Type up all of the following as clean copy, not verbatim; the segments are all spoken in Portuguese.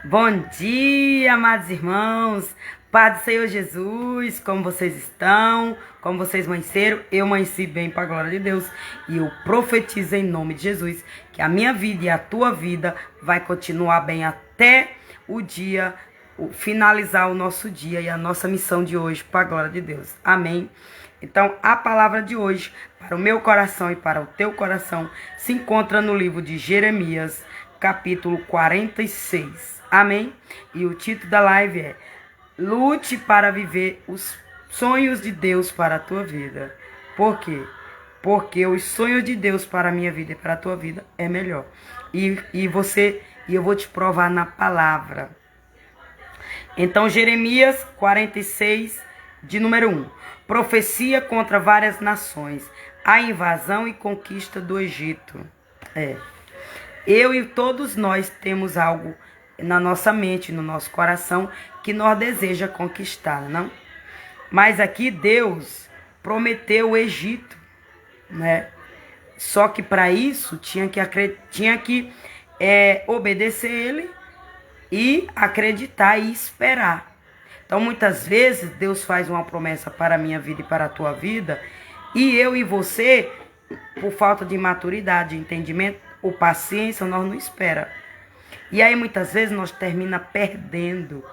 Bom dia, amados irmãos. Paz do Senhor Jesus. Como vocês estão? Como vocês amanheceram? Eu amanheci bem para a glória de Deus. E eu profetizo em nome de Jesus que a minha vida e a tua vida vai continuar bem até o dia, finalizar o nosso dia e a nossa missão de hoje para a glória de Deus. Amém. Então, a palavra de hoje, para o meu coração e para o teu coração, se encontra no livro de Jeremias, capítulo 46. Amém? E o título da live é Lute para viver os sonhos de Deus para a tua vida. Por quê? Porque os sonhos de Deus para a minha vida e para a tua vida é melhor. E eu vou te provar na palavra. Então, Jeremias 46, de número 1. Profecia contra várias nações. A invasão e conquista do Egito. Eu e todos nós temos algo na nossa mente, no nosso coração, que nós deseja conquistar, não? Mas aqui Deus prometeu o Egito, né? Só que para isso tinha que obedecer Ele e acreditar e esperar. Então, muitas vezes, Deus faz uma promessa para a minha vida e para a tua vida, e eu e você, por falta de maturidade, entendimento ou paciência, nós não espera. E aí, muitas vezes, nós termina perdendo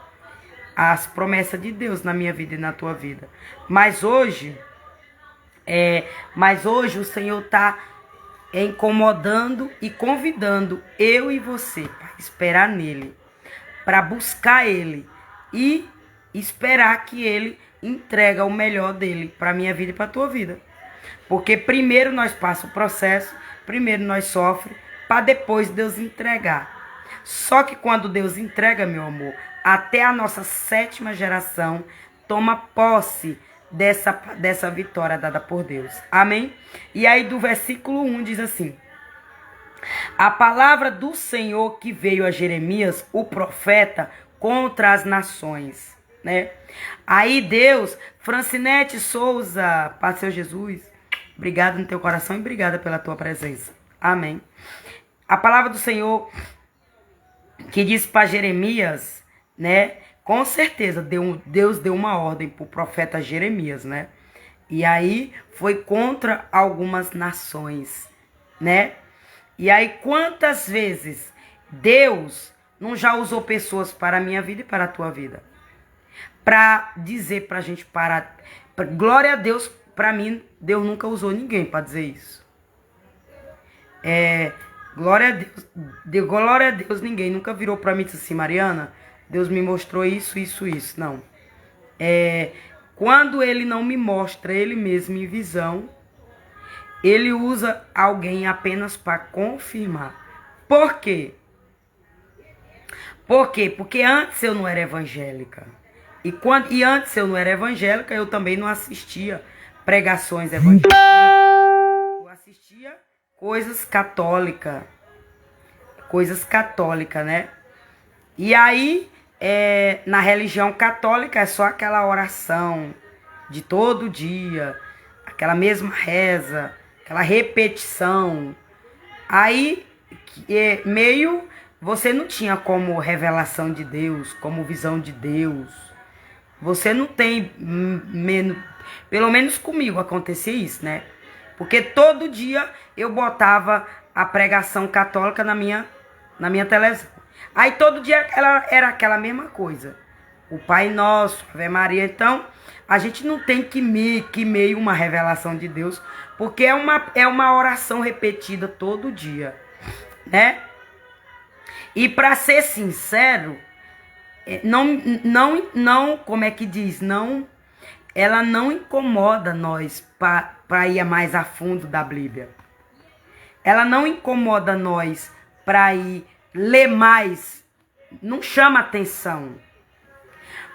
as promessas de Deus na minha vida e na tua vida. Mas hoje o Senhor está incomodando e convidando eu e você para esperar nele, para buscar ele e esperar que ele entregue o melhor dele para a minha vida e para a tua vida. Porque primeiro nós passamos o processo, primeiro nós sofremos, para depois Deus entregar. Só que quando Deus entrega, meu amor, até a nossa 7ª geração toma posse dessa vitória dada por Deus. Amém? E aí do versículo 1 diz assim: a palavra do Senhor que veio a Jeremias, o profeta, contra as nações, né? Aí Deus, Francinete Souza, Pai do Senhor Jesus, obrigado no teu coração e obrigada pela tua presença. Amém. A palavra do Senhor que diz para Jeremias, né? Com certeza Deus deu uma ordem para o profeta Jeremias, né? E aí foi contra algumas nações, né? E aí quantas vezes Deus não já usou pessoas para a minha vida e para a tua vida? Para dizer para a gente parar. Glória a Deus, para mim, Deus nunca usou ninguém para dizer isso. Glória a Deus, ninguém nunca virou para mim e disse assim: Mariana, Deus me mostrou isso. Não. Quando ele não me mostra ele mesmo em visão, ele usa alguém apenas para confirmar. Por quê? Por quê? Porque antes eu não era evangélica. E antes eu não era evangélica, eu também não assistia pregações evangélicas. Eu assistia coisas católicas, né? E aí, na religião católica, é só aquela oração de todo dia, aquela mesma reza, aquela repetição. Aí, você não tinha como revelação de Deus, como visão de Deus. Você não tem, pelo menos comigo acontecia isso, né? Porque todo dia eu botava a pregação católica na minha televisão. Aí todo dia era aquela mesma coisa. O Pai Nosso, Ave Maria. Então, a gente não tem que meio uma revelação de Deus, porque é uma oração repetida todo dia, né? E para ser sincero, não, como é que diz? Não, ela não incomoda nós para ir mais a fundo da Bíblia. Ela não incomoda nós para ir ler mais. Não chama atenção.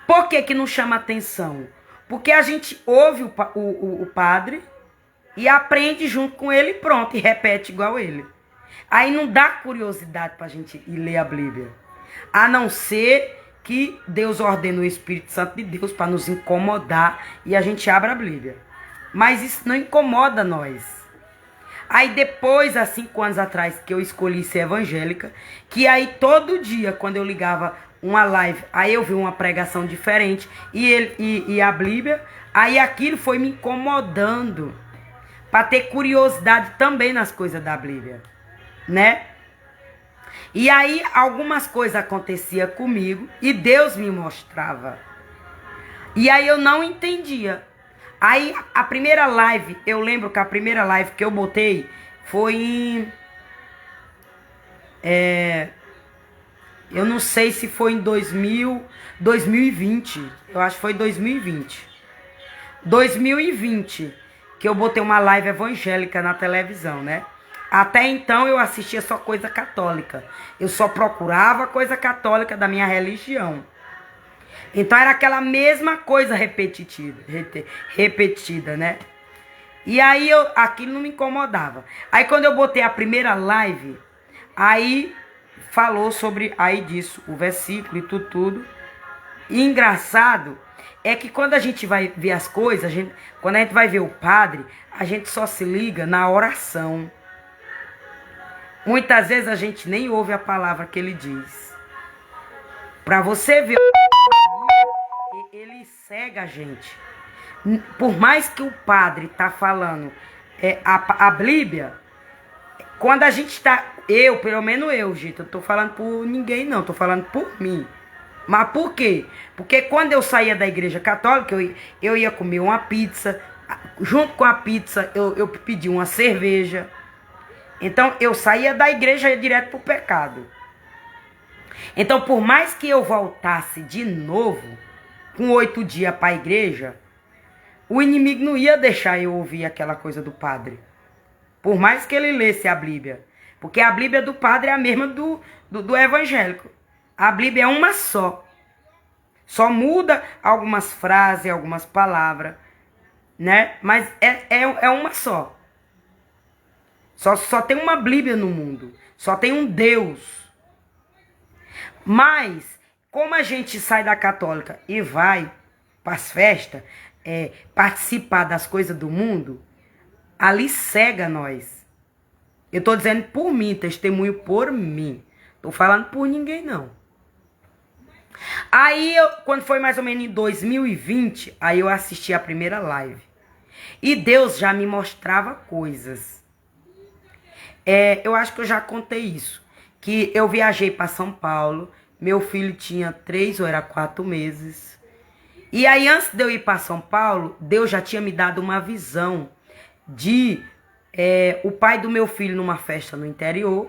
Por que não chama atenção? Porque a gente ouve o padre e aprende junto com ele e pronto, e repete igual ele. Aí não dá curiosidade para a gente ir ler a Bíblia. A não ser que Deus ordena o Espírito Santo de Deus para nos incomodar e a gente abre a Bíblia. Mas isso não incomoda nós. Aí depois, há 5 anos atrás, que eu escolhi ser evangélica, que aí todo dia, quando eu ligava uma live, aí eu vi uma pregação diferente e a Bíblia, aí aquilo foi me incomodando para ter curiosidade também nas coisas da Bíblia, né? E aí algumas coisas aconteciam comigo e Deus me mostrava. E aí eu não entendia. Aí a primeira live, eu lembro que a primeira live que eu botei foi em... eu não sei se foi em 2020. Eu acho que foi 2020. 2020 que eu botei uma live evangélica na televisão, né? Até então eu assistia só coisa católica. Eu só procurava coisa católica da minha religião. Então era aquela mesma coisa repetida, né? E aí aquilo não me incomodava. Aí quando eu botei a primeira live, aí falou sobre, aí disso, o versículo e tudo. E engraçado é que quando a gente vai ver as coisas, quando a gente vai ver o padre, a gente só se liga na oração. Muitas vezes a gente nem ouve a palavra que ele diz. Para você ver, ele cega a gente. Por mais que o padre tá falando a Bíblia, quando a gente tá... pelo menos eu, gente, eu tô falando por ninguém não, tô falando por mim. Mas por quê? Porque quando eu saía da igreja católica, eu ia comer uma pizza. Junto com a pizza, eu pedi uma cerveja. Então, eu saía da igreja e ia direto pro pecado. Então, por mais que eu voltasse de novo, com 8 dias para a igreja, o inimigo não ia deixar eu ouvir aquela coisa do padre. Por mais que ele lesse a Bíblia. Porque a Bíblia do padre é a mesma do evangélico. A Bíblia é uma só. Só muda algumas frases, algumas palavras, né? Mas é uma só. Só tem uma Bíblia no mundo. Só tem um Deus. Mas, como a gente sai da católica e vai para as festas, participar das coisas do mundo, ali cega nós. Eu tô dizendo por mim, testemunho por mim. Tô falando por ninguém, não. Aí, quando foi mais ou menos em 2020, aí eu assisti a primeira live. E Deus já me mostrava coisas. Eu acho que eu já contei isso. Que eu viajei para São Paulo. Meu filho tinha 3 ou era 4 meses. E aí, antes de eu ir para São Paulo, Deus já tinha me dado uma visão de o pai do meu filho numa festa no interior.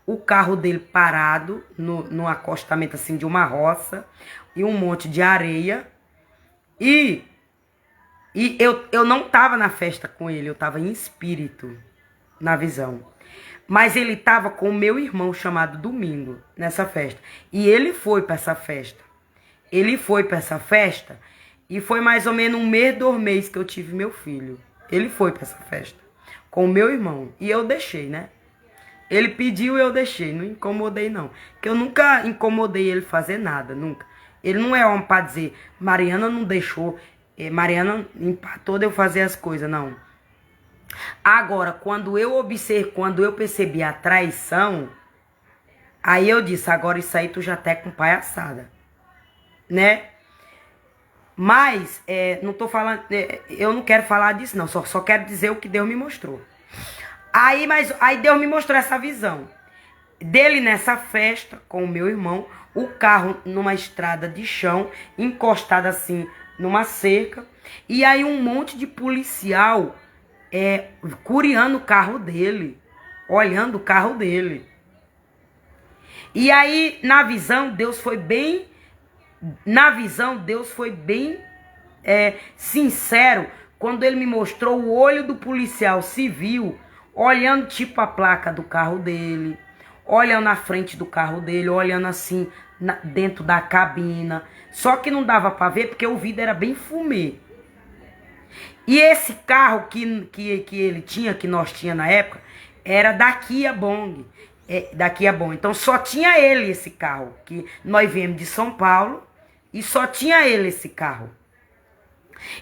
O carro dele parado no acostamento assim de uma roça. E um monte de areia. E eu não estava na festa com ele. Eu estava em espírito na visão. Mas ele estava com o meu irmão chamado Domingo nessa festa. E ele foi para essa festa. Ele foi para essa festa e foi mais ou menos 1 mês, 2 meses que eu tive meu filho. Ele foi para essa festa com o meu irmão. E eu deixei, né? Ele pediu e eu deixei. Não incomodei, não. Porque eu nunca incomodei ele fazer nada, nunca. Ele não é homem para dizer, Mariana não deixou, Mariana empatou de eu fazer as coisas, não. Agora, quando eu percebi a traição, aí eu disse, agora isso aí tu já tá com palhaçada, né? Mas, não tô falando, eu não quero falar disso não, só quero dizer o que Deus me mostrou. Aí Deus me mostrou essa visão dele nessa festa com o meu irmão, o carro numa estrada de chão, encostado assim numa cerca, e aí um monte de policial curiando o carro dele, olhando o carro dele. E aí, na visão, Deus foi bem sincero, quando ele me mostrou o olho do policial civil, olhando tipo a placa do carro dele, olhando na frente do carro dele, olhando assim, dentro da cabina. Só que não dava para ver, porque o vidro era bem fumê. E esse carro que ele tinha, que nós tinha na época, era da Kia Bong. Da Kia Bong. Então só tinha ele esse carro. Que nós viemos de São Paulo e só tinha ele esse carro.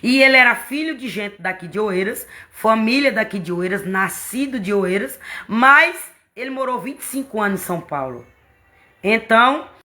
E ele era filho de gente daqui de Oeiras, família daqui de Oeiras, nascido de Oeiras, mas ele morou 25 anos em São Paulo. Então,